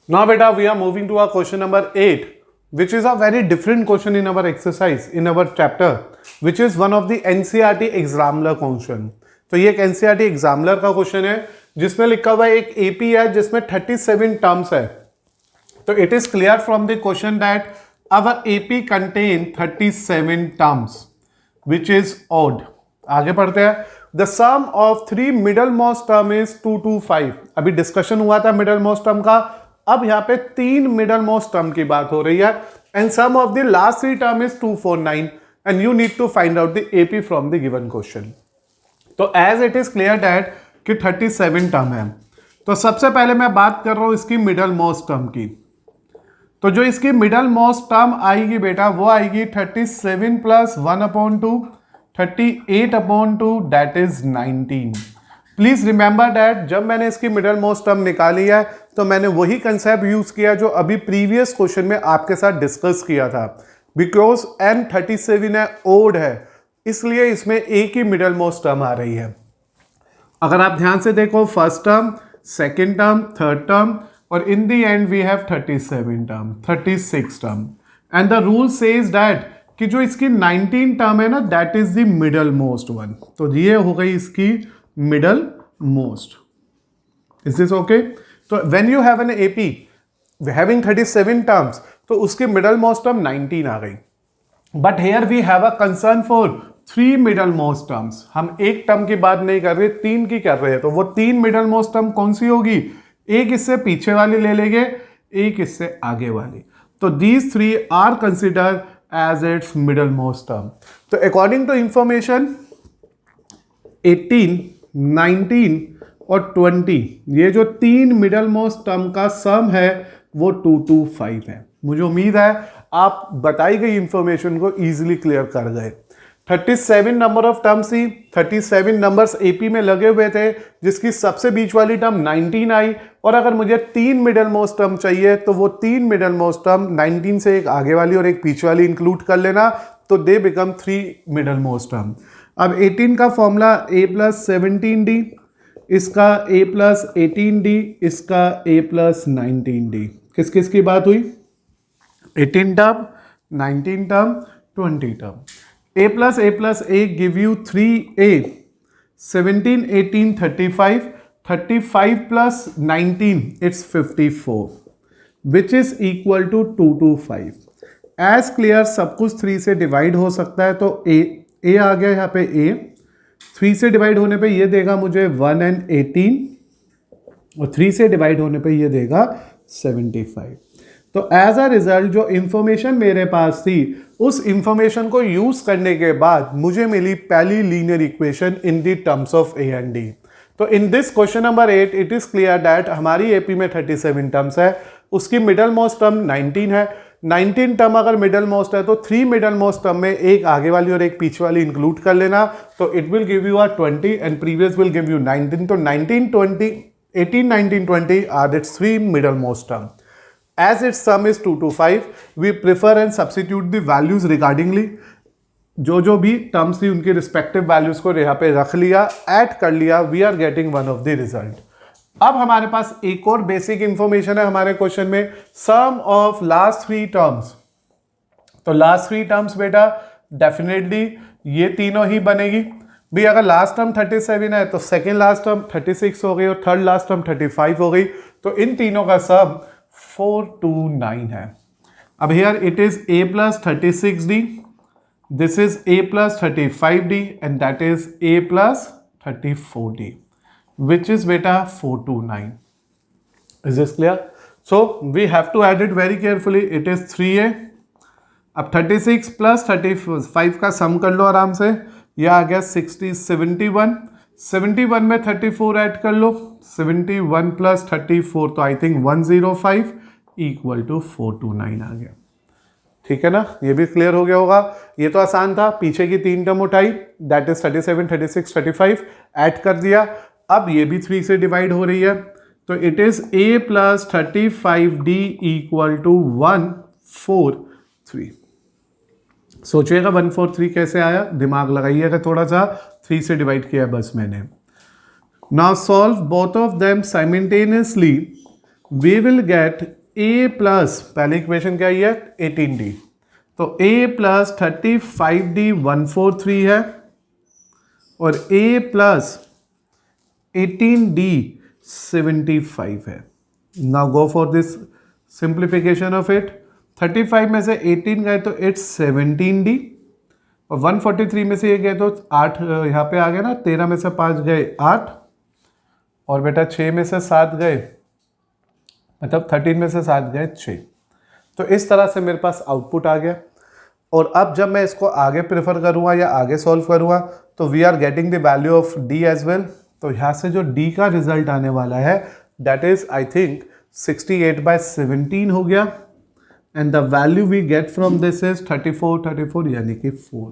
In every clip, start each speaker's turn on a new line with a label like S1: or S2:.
S1: Now beta, we are moving to our question number 8, which is a very different question in our exercise, in our chapter, which is one of the NCERT examiner question. तो ये एक NCERT examiner का question है जिसमें लिखा हुआ है एक AP है जिसमें 37 टर्म्स है. तो it is clear from the question that our AP contain 37 terms, which is odd. आगे पढ़ते हैं. The sum of three middlemost term is 225. अभी डिस्कशन हुआ था middlemost term का. अब यहाँ पे तीन middlemost term की बात हो रही है. And sum of the last three term is 249. And you need to find out the AP from the given question. तो as it is clear that कि 37 टर्म है. तो सबसे पहले मैं बात कर रहा हूं इसकी middlemost टर्म की. तो जो इसकी middlemost टर्म आएगी बेटा वो आएगी 37 plus 1/2, 38/2, that is 19. Please remember that जब मैंने इसकी middlemost टर्म निकाली है तो मैंने वही कंसेप्ट यूज किया जो अभी प्रीवियस क्वेश्चन में आपके साथ डिस्कस किया था. बिकॉज n37 है, ओड है, इसलिए इसमें एक ही middlemost टर्म आ रही है. अगर आप ध्यान से देखो first term, second term, third term और in the end we have 37 term, 36 term. And the rule says that कि जो इसकी 19 टर्म है ना that is the middle most one. तो ये हो गई इसकी middle most. Is this okay? तो when you have an AP having 37 terms तो उसकी मिडल मोस्ट टर्म 19 आ गई. But here we have a concern for 3 middle most terms. हम एक टर्म की बात नहीं कर रहे, 3 की कर रहे हैं. तो वो 3 मिडल मोस्ट टर्म कौन सी होगी? एक इससे पीछे वाली ले लेंगे, एक इससे आगे वाली. तो these 3 are consider as its middle most term. तो अकॉर्डिंग टू इंफॉर्मेशन 18, 19 और 20 ये जो 3 मिडल मोस्ट टर्म का सम है वो 225 है. मुझे उम्मीद है आप बताई गई इंफॉर्मेशन को इजीली क्लियर कर गए. 37 नंबर ऑफ टर्म्स थी, 37 नंबर्स एपी में लगे हुए थे जिसकी सबसे बीच वाली टर्म 19 आई. और अगर मुझे 3 मिडल मोस्ट टर्म चाहिए तो वो 3 मिडल मोस्ट टर्म 19 से एक आगे वाली और एक पीछे वाली इंक्लूड कर लेना, तो they become 3 middle most term. अब 18 का फॉर्मूला a प्लस 17d, इसका a प्लस 18d, इसका a प्लस 19d. किस किस की बात हुई? 18 term, 19 term, 20 term. a plus a give you 3a, 17, 18, 35, 35 plus 19 it's 54, which is equal to 225. as clear सब कुछ 3 से डिवाइड हो सकता है. तो a आ गया यहाँ पे a, 3 से डिवाइड होने पे ये देगा मुझे 1 and 18 और 3 से डिवाइड होने पे ये देगा 75. तो एज अ रिजल्ट जो इंफॉर्मेशन मेरे पास थी उस इंफॉर्मेशन को यूज करने के बाद मुझे मिली पहली linear equation in the terms of a and d. तो in this question number 8 it is clear that हमारी एपी में 37 टर्म्स है, उसकी मिडल मोस्ट टर्म 19 है. 19 टर्म अगर मिडल मोस्ट है तो 3 मिडल मोस्ट टर्म में एक आगे वाली और एक पीछे वाली इंक्लूड कर लेना. तो it will give you a 20 and previous will give you 19. तो 19, 20, 18, 19, 20 are its 3 middle most term. As its sum is 225, we prefer and substitute the values regardingly. जो भी टर्म्स थी उनकी रिस्पेक्टिव वैल्यूज को यहाँ पे रख लिया, ऐड कर लिया, we are getting one of the result. अब हमारे पास एक और बेसिक इंफॉर्मेशन है हमारे क्वेश्चन में, सम ऑफ लास्ट 3 टर्म्स. तो लास्ट 3 टर्म्स बेटा डेफिनेटली ये तीनों ही बनेगी. भी अगर लास्ट टर्म 37 है तो सेकेंड लास्ट टर्म 36 हो गई और थर्ड लास्ट टर्म 35 हो गई. तो इन तीनों का सम 429 है. अब here it is a plus 36d, this is a plus 35d and that is a plus 34d, which is beta 429. Is this clear? So we have to add it very carefully. It is 3a. अब 36 plus 35 का सम कर लो आराम से, यह आ गया 60, 71. 71 में 34 add कर लो, 71 प्लस 34 तो आई थिंक 105 इक्वल टू 429 आ गया. ठीक है ना? ये भी क्लियर हो गया होगा. ये तो आसान था, पीछे की 3 टर्म उठाई दैट इज 37, 36, 35 ऐड कर दिया. अब ये भी 3 से डिवाइड हो रही है तो it is a plus 35d equal to 143. सोचिएगा 143 कैसे आया, दिमाग लगाइएगा थोड़ा सा. 3 से डिवाइड किया बस मैंने. Now solve both of them simultaneously, we will get a plus पहली इक्वेशन क्या है 18d, तो a प्लस 35d 143 है और a प्लस 18d 75 है। Now go for this simplification of it. 35 में से 18 गए तो इट्स 17d और 143 में से ये गए तो 8 यहाँ पे आ गया ना, 13 में से 5 गए 8 और बेटा 6 में से 7 गए, मतलब 13 में से 7 गए 6। तो इस तरह से मेरे पास आउटपुट आ गया। और अब जब मैं इसको आगे प्रेफर करूँगा या आगे सॉल्व करूँगा तो we are getting the value of d as well. तो यहाँ से जो d का रिजल्ट आने वाला है दैट इज आई थिंक 68/17 हो गया and the value we get from this is 34 यानी कि 4।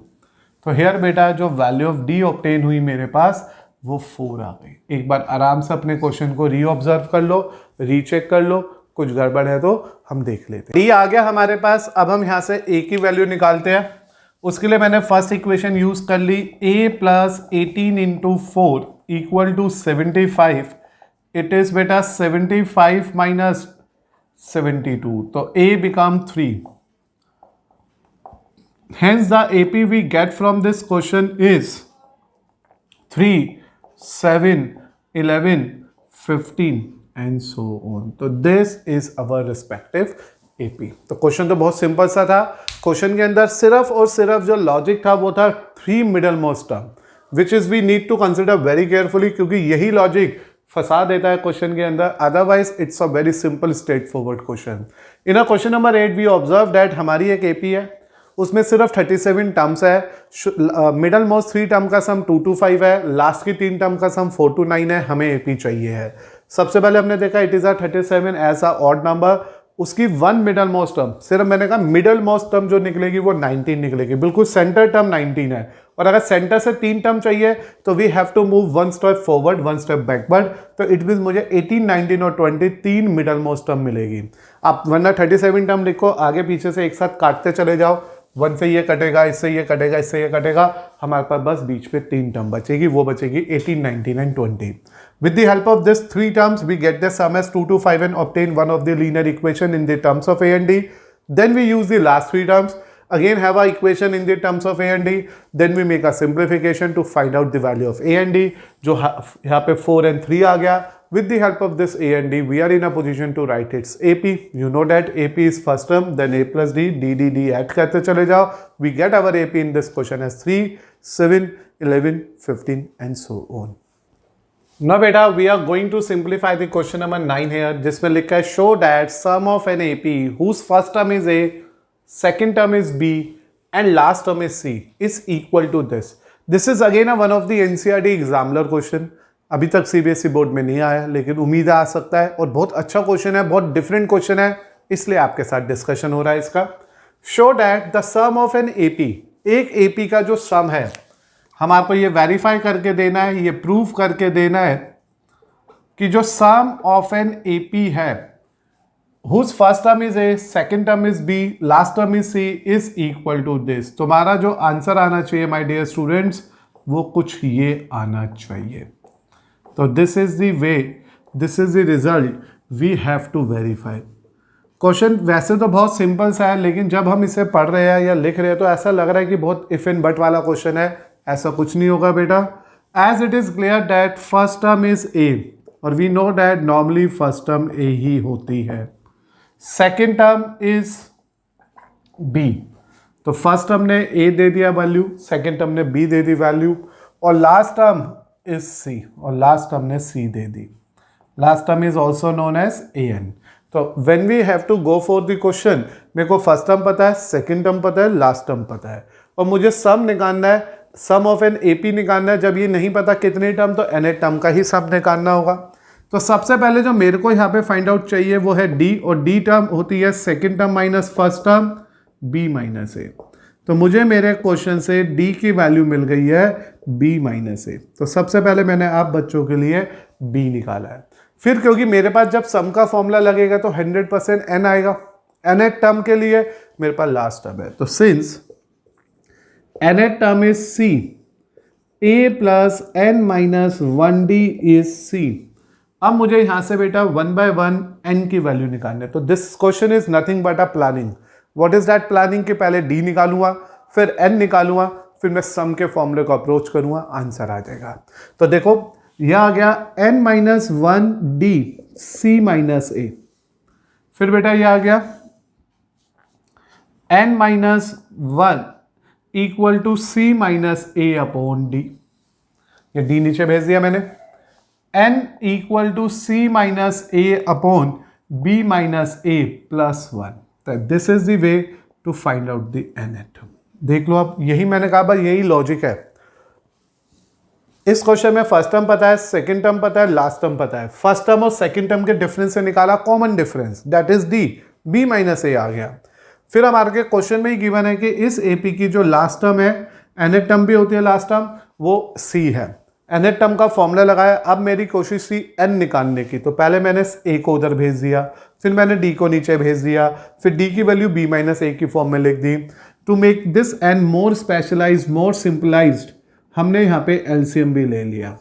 S1: तो हेयर बेटा जो वैल्यू ऑफ d ऑब्टेन हुई मेरे पास वो 4 आ गई। एक बार आराम से अपने क्वेश्चन को री ऑब्जर्व कर लो, रीचेक कर लो, कुछ गड़बड़ है तो हम देख लेते हैं। d आ गया हमारे पास। अब हम यहाँ से a की वैल्यू निकालते हैं। उसके लिए मैंने फर्स्ट इक्वेशन यूज कर ली, a plus 18 into 4 equal to 75। It is बेटा 75 माइनस 72, तो a become 3। Hence the AP we get from this question is 3, 7, 11, 15 and so on. तो this is our respective AP। तो क्वेश्चन तो बहुत simple सा था। क्वेश्चन के अंदर सिर्फ और सिर्फ जो लॉजिक था वो था 3 middle most term, which is we need to consider very carefully, क्योंकि यही लॉजिक फंसा देता है क्वेश्चन के अंदर। Otherwise it's a very simple straightforward question. In a question number 8 we observe that हमारी एक AP है, उसमें सिर्फ 37 टर्म्स है। मिडल मोस्ट 3 टर्म का सम 2 to 5 है, लास्ट की 3 टर्म का सम 4 to 9 है। हमें AP चाहिए है। सबसे पहले हमने देखा it is a 37 as a odd number. उसकी 1 मिडल मोस्ट टर्म, सिर्फ मैंने कहा मिडल मोस्ट टर्म जो निकलेगी वो 19 निकलेगी, बिल्कुल सेंटर टर्म 19 है। और अगर सेंटर से 3 टर्म चाहिए तो we have to move 1 step forward 1 step backward. तो इट मीन मुझे 18, 19 और 20 3 मिडल मोस्ट टर्म मिलेगी। आप वरना 37 टर्म लिखो, आगे पीछे से एक साथ काटते चले जाओ, 1 से ये कटेगा, इससे ये कटेगा, इससे ये कटेगा, हमारे पास बस बीच पे 3 टर्म बचेगी, वो बचेगी 18, 19 and 20। With the help of this 3 terms, we get the sum as 2 to 5 and obtain one of the linear equation in the terms of A and D. Then we use the last 3 terms, again have a equation in the terms of A and D. Then we make a simplification to find out the value of A and D. जो यहाँ पे 4 and 3 आ गया। With the help of this A and D, we are in a position to write its AP. You know that AP is first term, then A plus D, D add करते चले जाओ। We get our AP in this question as 3, 7, 11, 15 and so on. Now बेटा we are going to simplify the question number 9 here, जिसमें लिखा है show that sum of an AP whose first term is A, second term is B and last term is C is equal to this. This is again one of the NCERT examiner question. अभी तक CBSE board में नहीं आया, लेकिन उम्मीद आ सकता है और बहुत अच्छा क्वेश्चन है, बहुत डिफरेंट क्वेश्चन है, इसलिए आपके साथ डिस्कशन हो रहा है इसका। Show that the sum of an AP, एक AP का जो सम है हम आपको ये वेरीफाई करके देना है, ये प्रूफ करके देना है कि जो सम ऑफ एन AP है whose first term is A, second term is B, last term is C is equal to this। तुम्हारा जो आंसर आना चाहिए माय डियर स्टूडेंट्स वो कुछ ये आना चाहिए। तो this is the way, this is the result we have to verify. Question वैसे तो बहुत सिंपल सा है, लेकिन जब हम इसे पढ़ रहे हैं या लिख रहे हैं तो ऐसा लग रहा है कि बहुत इफ एंड बट वाला क्वेश्चन है। ऐसा कुछ नहीं होगा बेटा। As it is clear that first term is a, और we know that normally first term a ही होती है। सेकेंड टर्म इज बी, तो फर्स्ट टर्म ने ए दे दिया वैल्यू, सेकेंड टर्म ने बी दे दी वैल्यू, और लास्ट टर्म इज सी, और लास्ट टर्म ने सी दे दी। Last term is also known as a n. तो when we have to go for the question, मेरे को फर्स्ट टर्म पता है, सेकेंड टर्म पता है, लास्ट टर्म पता है, और मुझे सम निकालना है, सम ऑफ एन AP निकालना है। जब ये नहीं पता कितने टर्म, तो एन टर्म का ही सम निकालना होगा। तो सबसे पहले जो मेरे को यहाँ पे फाइंड आउट चाहिए वो है D, और D टर्म होती है second term minus first term B minus A। तो मुझे मेरे क्वेश्चन से D की वैल्यू मिल गई है B माइनस A। तो सबसे पहले मैंने आप बच्चों के लिए B निकाला है। फिर क्योंकि मेरे पास जब सम का फॉर्मूला लगेगा तो 100% N आएगा। N टर्म के लिए मेरे पास लास्ट टर्म है, तो since N term is C, A plus N minus 1D is C, अब मुझे यहां से बेटा 1/1 n की वैल्यू निकालनी है। तो this question is nothing but a planning. What is that planning? कि पहले d निकालूंगा, फिर n निकालूंगा, फिर मैं सम के फॉर्मूले को अप्रोच करूंगा, आंसर आ जाएगा। तो देखो यह आ गया n minus 1 d c minus a. फिर बेटा यह आ गया n minus 1 equal to c minus a upon d. ये d नीचे भेज दिया मैंने। n equal to c minus a upon b minus a plus 1। तो this is the way to find out the nth। देख लो आप, यही मैंने कहा भाई यही लॉजिक है। इस क्वेश्चन में फर्स्ट टर्म पता है, सेकंड टर्म पता है, लास्ट टर्म पता है। फर्स्ट टर्म और सेकंड टर्म के डिफरेंस से निकाला common difference, that is d, b minus a आ गया। फिर हमारे के क्वेश्चन में ही गिवन है कि इस एपी की जो लास्ट टर्म है, nth टर्म भी होती है लास्ट टर्म, वो c है। nth टर्म का फॉर्मूला लगाया। अब मेरी कोशिश थी n निकालने की, तो पहले मैंने a को उधर भेज दिया, फिर मैंने d को नीचे भेज दिया, फिर d की वैल्यू b माइनस ए की फॉर्म में लिख दी। To make this n more specialised, more simplified, हमने यहाँ पे एलसीएम भी ले लिया।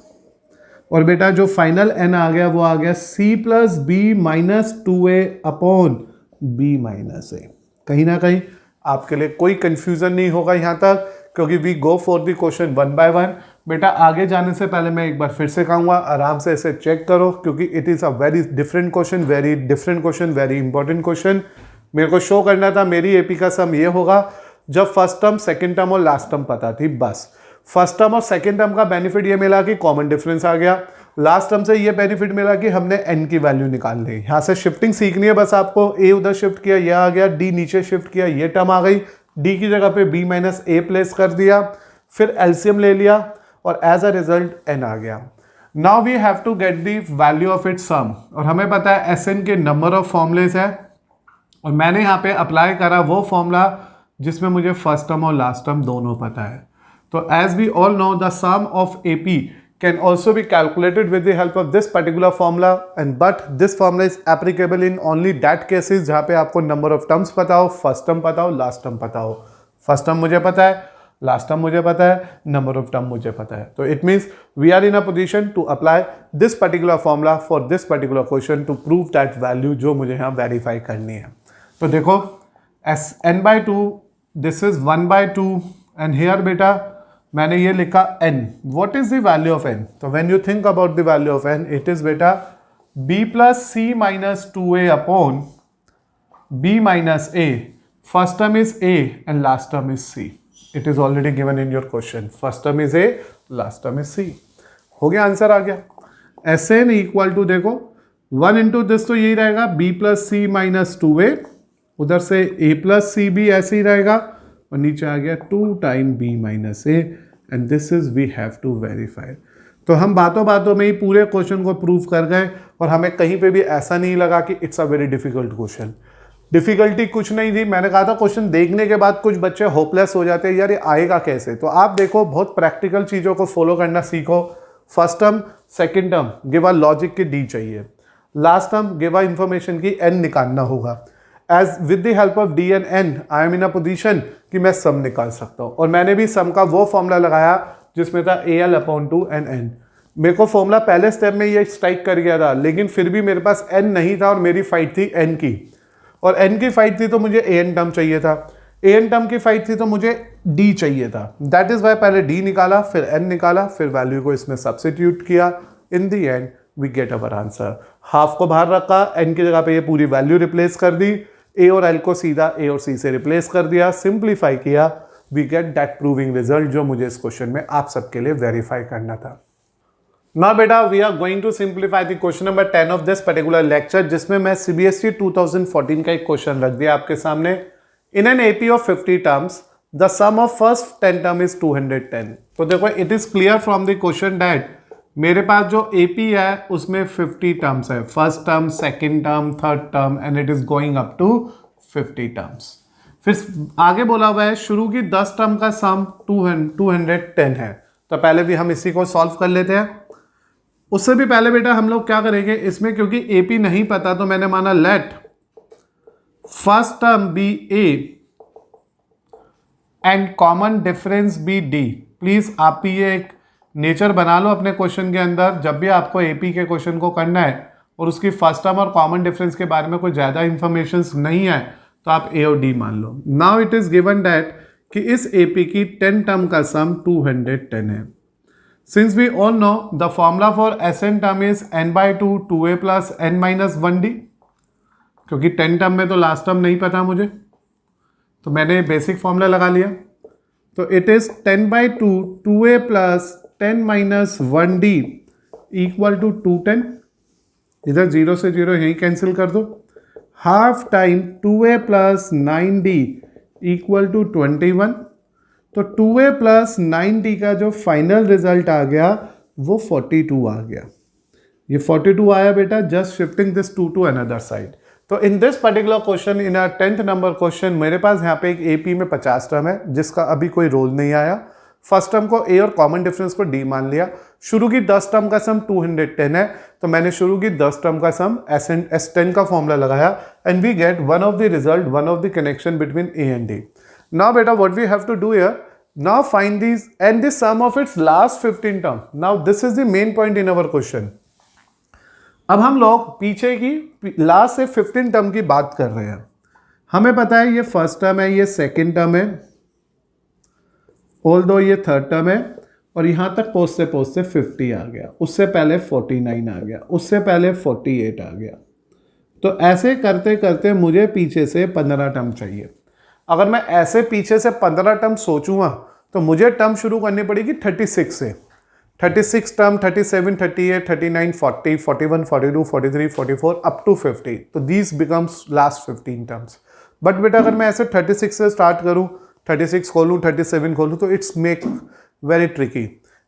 S1: और बेटा जो फाइनल n आ गया वो आ गया c plus b minus 2a upon b minus a. कहीं ना कहीं आपके लिए कोई कंफ्यूजन नहीं होगा यहाँ तक, क्योंकि we go for the question 1 by 1। बेटा आगे जाने से पहले मैं एक बार फिर से कहूँगा, आराम से इसे चेक करो, क्योंकि it is a very different question, very different question, very important question. मेरे को शो करना था मेरी एपी का सम ये होगा जब फर्स्ट टर्म, सेकेंड टर्म और लास्ट टर्म पता थी। बस फर्स्ट टर्म और सेकेंड टर्म का बेनिफिट ये मिला कि कॉमन डिफरेंस आ गया। लास्ट टर्म से ये बेनिफिट मिला कि हमने n की वैल्यू निकाल ली। यहाँ से शिफ्टिंग सीखनी है बस आपको। a उधर शिफ्ट किया, यह आ गया, d नीचे शिफ्ट किया, ये टर्म आ गई, d की जगह पे b माइनस ए प्लेस कर दिया, फिर एलसीएम ले लिया और एज अ रिजल्ट n आ गया। Now we have to get the value of its sum, और हमें पता है Sn के नंबर ऑफ फॉर्मुलेस है, और मैंने यहाँ पे अप्लाई करा वो फॉर्मूला जिसमें मुझे फर्स्ट टर्म और लास्ट टर्म दोनों पता है। तो as we all know the sum of AP can also be calculated with the help of this particular formula, and but this formula is applicable in only that cases जहाँ पे आपको number of terms पता हो, first term पता हो, last term पता हो। first term मुझे पता है, last term मुझे पता है, number of term मुझे पता है। तो it means we are in a position to apply this particular formula for this particular question to prove that value जो मुझे यहाँ verify करनी है। तो देखो n/2, this is 1/2, and here बेटा मैंने ये लिखा n। What is the value of n? तो when you think about the value of n, it is बेटा b plus c minus 2a upon b minus a. First term is a and last term is c। It is already given in your question. First term is a, last term is c। हो गया, answer आ गया। Sn equal to देखो 1 into this, तो यही रहेगा b plus c minus 2a, उधर से a plus सी भी ऐसे ही रहेगा, और नीचे आ गया 2 time b minus a, and this is we have to verify. तो हम बातों बातों में ही पूरे क्वेश्चन को प्रूव कर गए, और हमें कहीं पे भी ऐसा नहीं लगा कि it's a very difficult question. Difficulty कुछ नहीं थी। मैंने कहा था क्वेश्चन देखने के बाद कुछ बच्चे होपलेस हो जाते हैं, यार ये आएगा कैसे। तो आप देखो, बहुत प्रैक्टिकल चीज़ों को फॉलो करना सीखो। First term, second term give a logic की डी चाहिए, last term give a information की एन निकालना होगा। As with the help of d and n I am in a position कि मैं सम निकाल सकता हूँ। और मैंने भी सम का वो फॉर्मूला लगाया जिसमें था AL अपॉन 2 एंड n। मेरे को फॉर्मूला पहले स्टेप में ये स्ट्राइक कर गया था, लेकिन फिर भी मेरे पास n नहीं था और मेरी फाइट थी n की, और n की फाइट थी तो मुझे an टर्म चाहिए था, an टर्म की फाइट थी तो मुझे d चाहिए था। दैट इज वाई पहले d निकाला, फिर n निकाला, फिर वैल्यू को इसमें सब्सिट्यूट किया। In the end we get our answer. Half को बाहर रखा, n की जगह पे ये पूरी वैल्यू रिप्लेस कर दी, a और l को सीधा a और c से रिप्लेस कर दिया, सिंप्लीफाई किया, we get that proving result जो मुझे इस क्वेश्चन में आप सबके लिए वेरीफाई करना था। नाउ बेटा we are going to simplify the question number 10 of this particular lecture, जिसमें मैं CBSE 2014 का एक क्वेश्चन रख दिया आपके सामने। In an AP of 50 terms the sum of first 10 term is 210। तो देखो it is clear from the question that मेरे पास जो AP है उसमें 50 टर्म्स है, first term, second term, third term, and it is going up to 50 terms. फिर आगे बोला हुआ है शुरू की 10 टर्म का सम 210 है। तो पहले भी हम इसी को सॉल्व कर लेते हैं। उससे भी पहले बेटा हम लोग क्या करेंगे इसमें, क्योंकि AP नहीं पता तो मैंने माना let first term be A and common difference be D। Please आप भी ये एक नेचर बना लो अपने क्वेश्चन के अंदर। जब भी आपको एपी के क्वेश्चन को करना है और उसकी फर्स्ट टर्म और कॉमन डिफरेंस के बारे में कोई ज़्यादा इंफॉर्मेशन नहीं है तो आप ए और डी मान लो। Now it is given that कि इस एपी की 10 टर्म का सम 210 है। Since we all know the formula for Sn term is n/2 2a plus n minus 1d, क्योंकि 10 टर्म में तो लास्ट टर्म नहीं पता मुझे, तो मैंने बेसिक फॉर्मूला लगा लिया। तो इट इज 10/2 2a plus 10 minus 1d equal to 210। इधर 0 से 0 यही कैंसिल कर दो। Half time 2a plus 9d equal to 21। तो 2a प्लस 9d का जो फाइनल रिजल्ट आ गया वो 42 आ गया। ये 42 आया बेटा, just shifting this 2 to another side. तो in this particular question, in a 10th number question, मेरे पास यहाँ पे एक एपी में 50 टर्म है जिसका अभी कोई रोल नहीं आया। फर्स्ट टर्म को ए और कॉमन डिफरेंस को डी मान लिया। शुरू की 10 टर्म का सम 210 है, तो मैंने शुरू की 10 टर्म का सम S10 का फॉर्मूला लगाया and we get one of the result, one of the connection between a and d. Now बेटा what we have to do here, now find this and this sum of its last 15 term. Now this is the main point in our question. अब हम लोग पीछे की last से 15 term की बात कर रहे हैं। हमें पता है ये फर्स्ट टर्म है, ये सेकेंड टर्म है, ऑल्दो ये थर्ड टर्म है, और यहां तक पहुंचते पहुंचते 50 आ गया, उससे पहले 49 आ गया, उससे पहले 48 आ गया। तो ऐसे करते करते मुझे पीछे से 15 टर्म चाहिए। अगर मैं ऐसे पीछे से 15 टर्म सोचूंगा तो मुझे टर्म शुरू करनी पड़ेगी 36 से। 36 टर्म 37 38 39 40 41 42 43 44 अप टू 50। तो these becomes last 15 terms. But बेटा अगर मैं ऐसे 36 से स्टार्ट करूं, 36 खोलूं, 37 खोलूं, तो इट्स मेक वेरी ट्रिकी,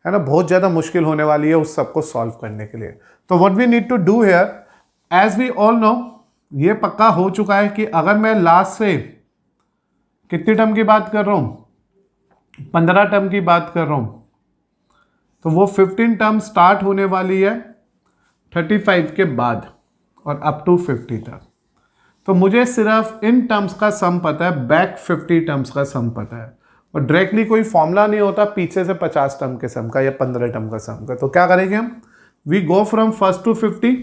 S1: है ना, बहुत ज़्यादा मुश्किल होने वाली है उस सबको सॉल्व करने के लिए। तो what we need to do here, as we all know, ये पक्का हो चुका है कि अगर मैं लास्ट से कितनी टर्म की बात कर रहा हूं, 15 टर्म की बात कर रहा हूं, तो वो 15 टर्म स्टार्ट होने वाली है 35 के बाद और अप टू 50 तक। तो मुझे सिर्फ इन टर्म्स का सम पता है, बैक 50 टर्म्स का सम पता है, और डायरेक्टली कोई फॉर्मूला नहीं होता पीछे से 50 टर्म के सम का या 15 टर्म का सम का। तो क्या करेंगे हम, we go from first to 50।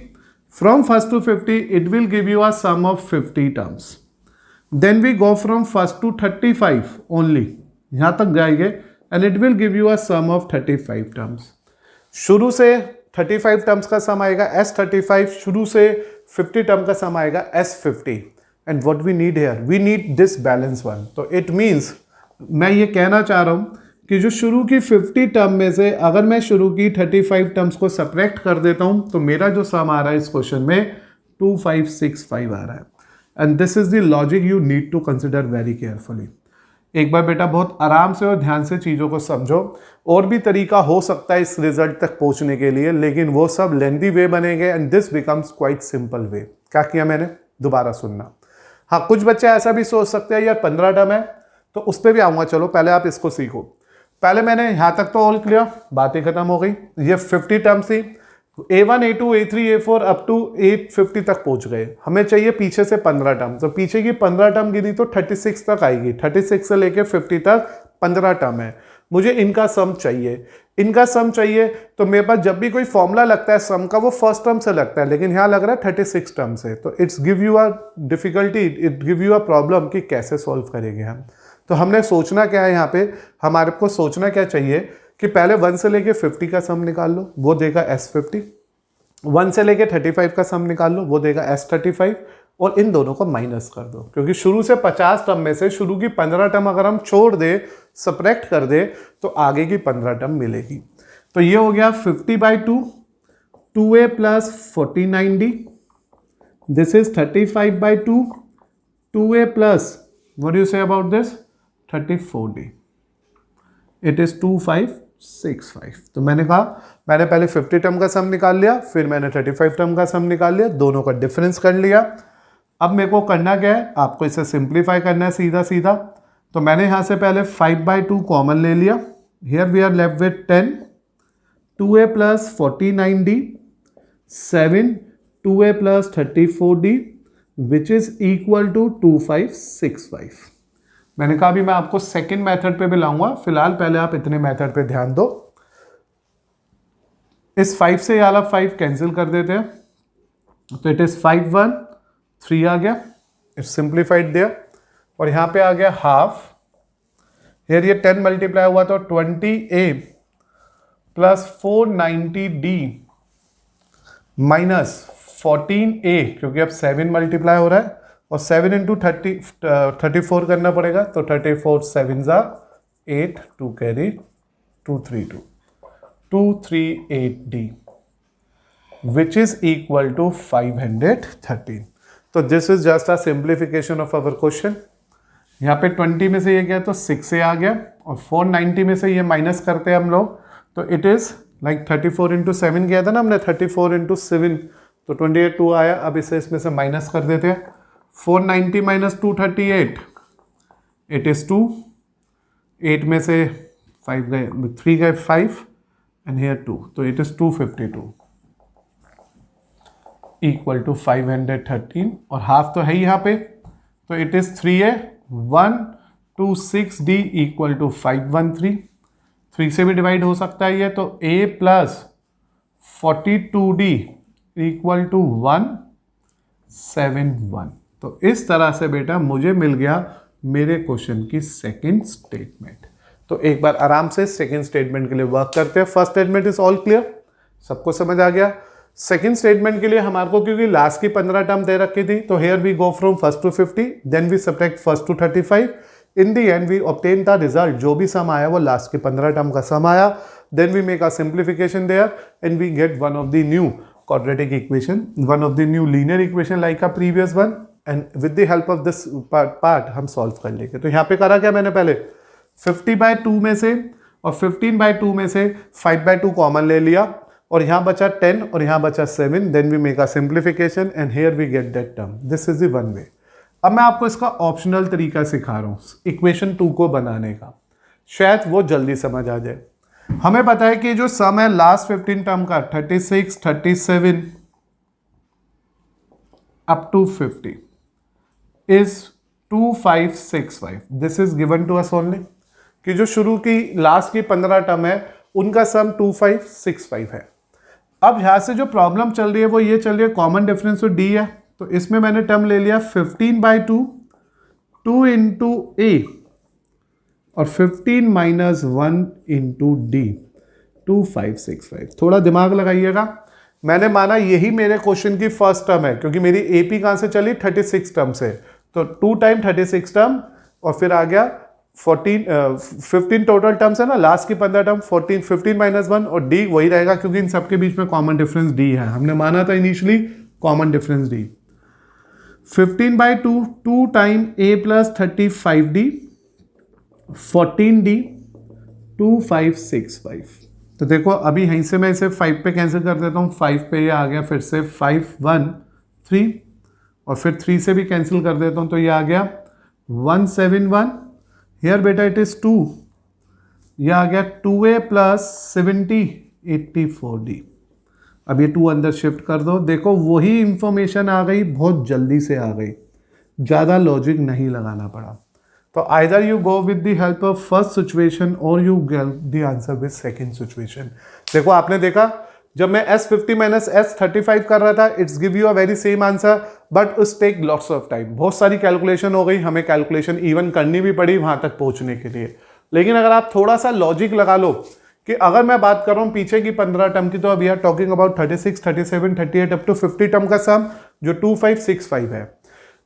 S1: From first to 50 it will give you a sum of 50 terms. Then we go from first to 35 only, यहां तक जाएंगे and it will give you a sum of 35 terms. शुरू से 35 terms का sum आएगा S35, शुरू से 50 term का सम आएगा S50। And what we need here, we need this balance one. तो इट मीन्स मैं ये कहना चाह रहा हूं कि जो शुरू की 50 टर्म में से अगर मैं शुरू की 35 टर्म्स को सब्ट्रैक्ट कर देता हूं तो मेरा जो सम आ रहा है इस क्वेश्चन में 2565 आ रहा है। And this is the logic you need to consider very carefully. एक बार बेटा बहुत आराम से और ध्यान से चीज़ों को समझो। और भी तरीका हो सकता है इस रिजल्ट तक पहुंचने के लिए, लेकिन वो सब लेंथी वे बनेंगे and this becomes quite simple way. क्या किया मैंने, दोबारा सुनना। हाँ, कुछ बच्चे ऐसा भी सोच सकते हैं यार 15 टर्म है, तो उस पर भी आऊँगा, चलो पहले आप इसको सीखो। पहले मैंने यहाँ तक तो ऑल क्लियर, बातें खत्म हो गई। ये 50 टर्म थी, A1 A2 A3 A4 up to 850 तक पहुंच गए। हमें चाहिए पीछे से 15 टर्म, तो पीछे की 15 टर्म गिनी तो 36 तक आएगी। 36 से लेके 50 तक 15 टर्म है, मुझे इनका सम चाहिए। इनका सम चाहिए तो मेरे पास जब भी कोई फॉर्मूला लगता है सम का वो फर्स्ट टर्म से लगता है, लेकिन यहाँ लग रहा है 36 टर्म से। तो it's give you a difficulty, it give you a problem कि कैसे सॉल्व करेंगे हम। तो हमने सोचना क्या है यहाँ पे, हमारे को सोचना क्या चाहिए कि पहले 1 से लेके 50 का सम निकाल लो, वो देगा S50। 1 से लेके 35 का सम निकाल लो, वो देगा S35, और इन दोनों को माइनस कर दो, क्योंकि शुरू से 50 टर्म में से शुरू की 15 टर्म अगर हम छोड़ दे, सब्ट्रैक्ट कर दे, तो आगे की 15 टर्म मिलेगी। तो ये हो गया 50/2 2a plus 49d, this is 35/2 2a plus what do you say about this 34d, it is 2565। तो मैंने कहा मैंने पहले 50 टर्म का सम निकाल लिया, फिर मैंने 35 टर्म का सम निकाल लिया, दोनों का डिफरेंस कर लिया। अब मेरे को करना क्या है, आपको इसे सिंप्लीफाई करना है सीधा सीधा। तो मैंने यहाँ से पहले 5/2 कॉमन ले लिया, here we are left with 10 2a plus 49d 7 2a plus 34d which is equal to 2565। मैंने कहा अभी मैं आपको सेकेंड मेथड पे भी लाऊंगा, फिलहाल पहले आप इतने मेथड पे ध्यान दो। इस 5 से ये वाला 5 कैंसिल कर देते हैं, तो इट इज 5 1 3 आ गया, इट्स सिंप्लीफाइड देयर, और यहाँ पे आ गया हाफ। हियर ये 10 मल्टीप्लाई हुआ तो 20a plus 490d minus 14a, क्योंकि अब 7 मल्टीप्लाई हो रहा है और 7 इंटू 34 करना पड़ेगा, तो 34 7 जा 8, 2 carry 232 238d which is equal to 513। तो this is just a simplification of our question. यहाँ पे 20 में से ये गया तो 6 से आ गया, और 490 में से ये माइनस करते हैं हम लोग, तो इट इज लाइक 34 इंटू 7 किया था ना हमने, 34 इंटू 7, तो 28 2 आया। अब इसे इसमें से माइनस कर देते हैं, 490 माइनस 238 इट इज 2, 8 में से 5 गए, 3 गए 5 एंड हियर 2, तो इट इज 252 इक्वल टू 513, और हाफ तो है ही यहाँ पे, तो it is 3a 126d equal to 513। 3 से भी डिवाइड हो सकता है ये, तो a plus 42d equal to 171। तो इस तरह से बेटा मुझे मिल गया मेरे क्वेश्चन की सेकंड स्टेटमेंट। तो एक बार आराम से सेकंड स्टेटमेंट के लिए वर्क करते हैं। First statement is all clear, सबको समझ आ गया। सेकंड स्टेटमेंट के लिए हमारे को क्योंकि लास्ट की 15 टर्म दे रखी थी, तो here we go from first to 50, then we subtract first to 35, in the end we obtain the result, जो भी सम आया वो लास्ट की 15 टर्म का सम आया, then we make a simplification there and we get one of the new quadratic equation, one of the new linear equation like a previous one, and with the help of this part हम solve कर लेंगे। तो यहाँ पे करा क्या मैंने पहले 50/2 में से और 15/2 में से 5/2 कॉमन ले लिया, और यहाँ बचा 10 और यहाँ बचा 7, then we make a simplification and here we get that term. This is the one way. अब मैं आपको इसका ऑप्शनल तरीका सिखा रहा हूँ इक्वेशन 2 को बनाने का, शायद वो जल्दी समझ आ जाए। हमें पता है कि जो सम है लास्ट 15 टर्म का 36, 37 up to 50 is 2565। This is given to us only, कि जो शुरू की लास्ट की 15 टर्म है उनका सम 2565 है। अब यहां से जो प्रॉब्लम चल रही है वो ये चल रही है, कॉमन डिफरेंस तो डी है, तो इसमें मैंने टर्म ले लिया 15/2 2 इंटू ए और 15 माइनस 1 इंटू डी 2565। थोड़ा दिमाग लगाइएगा, मैंने माना यही मेरे क्वेश्चन की फर्स्ट टर्म है, क्योंकि मेरी एपी कहां से चली 36 टर्म से, तो 2 टाइम 36 टर्म और फिर आ गया 15 टोटल टर्म्स है ना, लास्ट की 15 टर्म 15 माइनस 1 और डी वही रहेगा, क्योंकि इन सबके बीच में कॉमन डिफरेंस डी है, हमने माना था initially common difference d. 15/2 2 time a plus 35d 14d 2565। तो देखो अभी यहीं से मैं इसे 5 पे कैंसिल कर देता हूँ, 5 पे ये आ गया, फिर से 5 1 3 और फिर 3 से भी कैंसिल कर देता हूँ, तो ये आ गया 171। हियर बेटा इट इज 2, ये आ गया 2a प्लस 70 84d। अब ये 2 अंदर शिफ्ट कर दो, देखो वही इंफॉर्मेशन आ गई, बहुत जल्दी से आ गई, ज़्यादा लॉजिक नहीं लगाना पड़ा। तो either you go with the help of first situation और you get the answer with second situation. देखो आपने देखा जब मैं S50 माइनस S35 कर रहा था, it's give you a very same answer, but it's take lots of time, बहुत सारी कैलकुलेशन हो गई, हमें कैलकुलेशन इवन करनी भी पड़ी वहां तक पहुंचने के लिए। लेकिन अगर आप थोड़ा सा लॉजिक लगा लो कि अगर मैं बात कर रहा हूं पीछे की 15 टर्म की, तो we are talking about 36 37 38 up to 50 term का सम जो 2565 है।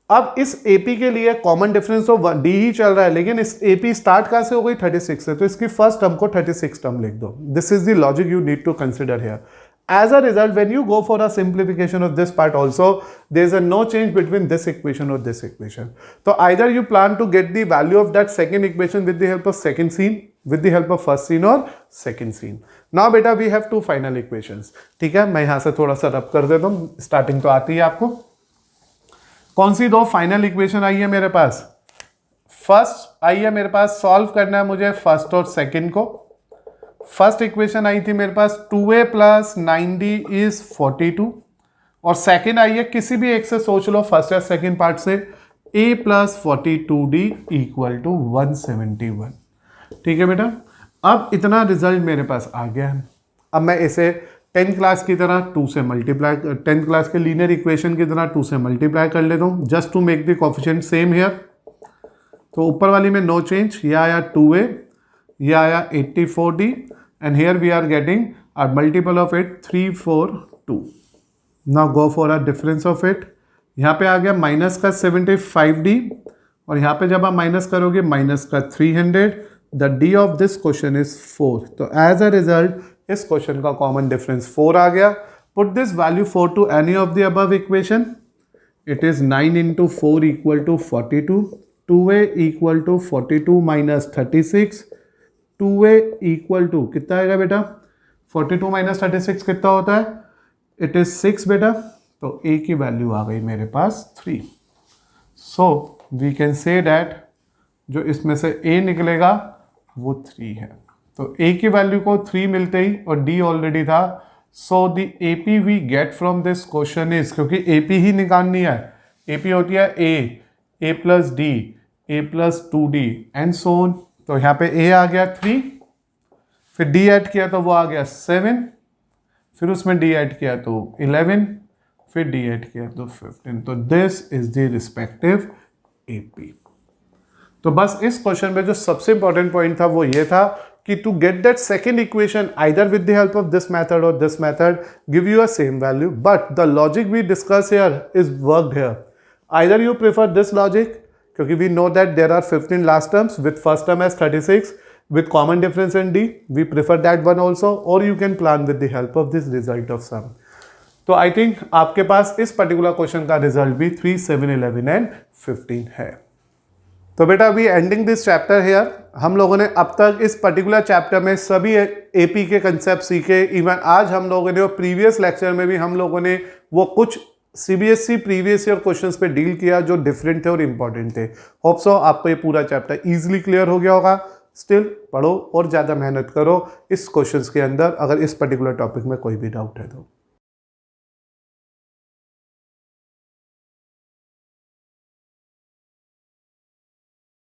S1: अब इस एपी के लिए कॉमन डिफरेंस तो डी ही चल रहा है, लेकिन इस एपी स्टार्ट कहां से हो गई 36 से, तो इसकी फर्स्ट टर्म को 36 टर्म लिख दो। This is the logic you need to consider here. As a result, when you go for a simplification of this part also, there is a no change between this equation or this equation. So either you plan to get the value of that second equation with the help of second scene, with the help of first scene or second scene. Now beta we have two final equations. ठीक है, मैं यहाँ से थोड़ा सा रब कर देता हूँ, स्टार्टिंग तो आती है आपको। कौन सी दो फाइनल इक्वेशन आई है मेरे पास? फर्स्ट आई है मेरे पास, सॉल्व करना है मुझे फर्स्ट और सेकेंड को। फर्स्ट इक्वेशन आई थी मेरे पास 2a प्लस 9d इज 42, और सेकेंड आई है किसी भी एक से सोच लो, फर्स्ट या सेकेंड पार्ट से, a plus 42d equal to 171। ठीक है बेटा, अब इतना रिजल्ट मेरे पास आ गया है। अब मैं इसे 10th क्लास की तरह 2 से मल्टीप्लाई, 10th क्लास के लीनियर इक्वेशन की तरह 2 से मल्टीप्लाई कर लेता हूँ just to make the coefficient same here. तो ऊपर वाली में नो चेंज, ये आया 2a, ये आया 84d and here we are getting our multiple of it 342। Now go for a difference of it. यहाँ पे आ गया माइनस का 75d और यहाँ पे जब आप माइनस करोगे माइनस का 300। The d of this question is 4। तो एज अ रिजल्ट इस क्वेश्चन का कॉमन डिफरेंस 4 आ गया। Put this value 4 to any of the above equation. It is 9 into 4 equal to 42, 2a equal to 42 minus 36, 2a equal to कितना आएगा बेटा, 42 minus 36 कितना होता है, इट इज 6 बेटा। तो a की वैल्यू आ गई मेरे पास 3। So we can say that जो इसमें से a निकलेगा वो 3 है। तो a की वैल्यू को 3 मिलते ही, और d ऑलरेडी था, so the AP we get from this question is, क्योंकि AP ही निकालनी है, AP होती है a plus d, a plus 2d and so on. तो यहाँ पे a आ गया 3, फिर d ऐड किया तो वो आ गया 7, फिर उसमें d ऐड किया तो 11, फिर d ऐड किया तो 15। तो this is the respective AP। तो बस इस क्वेश्चन में जो सबसे इंपॉर्टेंट पॉइंट था वो ये था कि to get that second equation either with the help of this method और this method give you a same value, but the logic we discuss here is worked here. Either you prefer this logic क्योंकि we know that there are 15 last terms with first term as 36 with common difference in d, we prefer that one also, or you can plan with the help of this result of sum। तो I think आपके पास इस particular question का result भी 3, 7, 11 and 15 है। तो बेटा we ending this chapter here. हम लोगों ने अब तक इस पर्टिकुलर चैप्टर में सभी एपी के कंसेप्ट सीखे। इवन आज हम लोगों ने और प्रीवियस लेक्चर में भी हम लोगों ने वो कुछ सीबीएसई प्रीवियस ईयर क्वेश्चंस पे डील किया जो डिफरेंट थे और इंपॉर्टेंट थे। होप सो आपको ये पूरा चैप्टर इजीली क्लियर हो गया होगा। स्टिल पढ़ो और ज़्यादा मेहनत करो इस क्वेश्चंस के अंदर, अगर इस पर्टिकुलर टॉपिक में कोई भी डाउट है तो।